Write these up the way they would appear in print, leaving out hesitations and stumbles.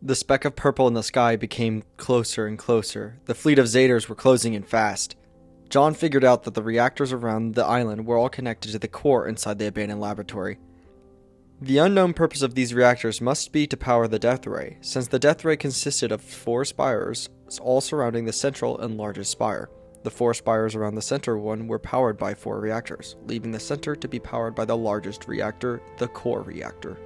The speck of purple in the sky became closer and closer. The fleet of Ch2s were closing in fast. John figured out that the reactors around the island were all connected to the core inside the abandoned laboratory. The unknown purpose of these reactors must be to power the death ray, since the death ray consisted of 4 spires, all surrounding the central and largest spire. The 4 spires around the center one were powered by 4 reactors, leaving the center to be powered by the largest reactor, the core reactor.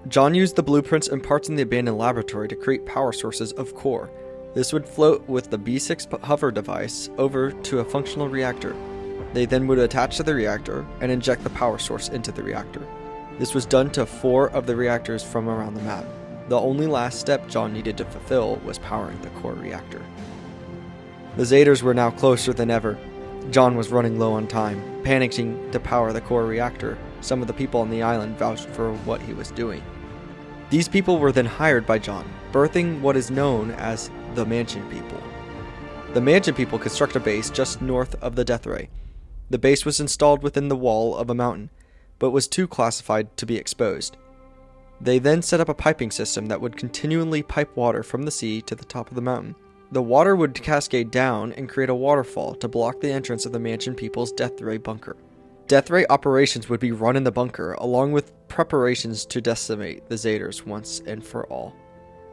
John used the blueprints and parts in the abandoned laboratory to create power sources of core. This would float with the B6 hover device over to a functional reactor. They then would attach to the reactor and inject the power source into the reactor. This was done to 4 of the reactors from around the map. The only last step John needed to fulfill was powering the core reactor. The Ch2s were now closer than ever. John was running low on time, panicking to power the core reactor. Some of the people on the island vouched for what he was doing. These people were then hired by John, birthing what is known as the Mansion People. The Mansion People construct a base just north of the death ray. The base was installed within the wall of a mountain, but was too classified to be exposed. They then set up a piping system that would continually pipe water from the sea to the top of the mountain. The water would cascade down and create a waterfall to block the entrance of the Mansion People's death ray bunker. Death ray operations would be run in the bunker, along with preparations to decimate the Ch2s once and for all.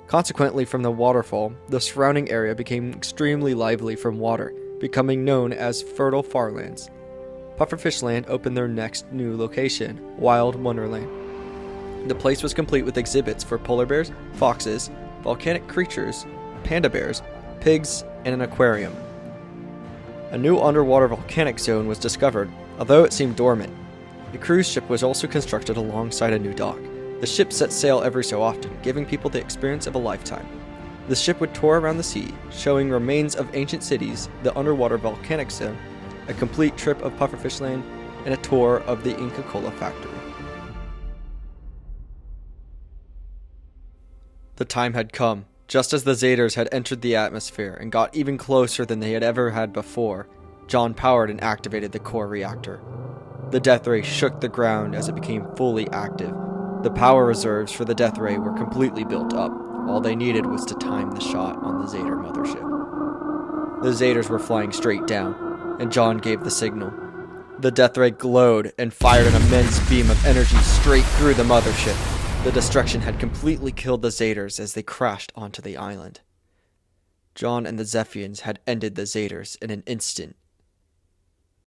Consequently, from the waterfall, the surrounding area became extremely lively from water, becoming known as fertile farmlands. Pufferfish Land opened their next new location, Wild Wonderland. The place was complete with exhibits for polar bears, foxes, volcanic creatures, panda bears, pigs, and an aquarium. A new underwater volcanic zone was discovered, although it seemed dormant. A cruise ship was also constructed alongside a new dock. The ship set sail every so often, giving people the experience of a lifetime. The ship would tour around the sea, showing remains of ancient cities, the underwater volcanic zone, a complete trip of Pufferfish Land, and a tour of the Inca Cola factory. The time had come. Just as the Ch2s had entered the atmosphere and got even closer than they had ever had before, John powered and activated the core reactor. The death ray shook the ground as it became fully active. The power reserves for the death ray were completely built up. All they needed was to time the shot on the Ch2 mothership. The Ch2s were flying straight down, and John gave the signal. The death ray glowed and fired an immense beam of energy straight through the mothership. The destruction had completely killed the Ch2s as they crashed onto the island. John and the Zephians had ended the Ch2s in an instant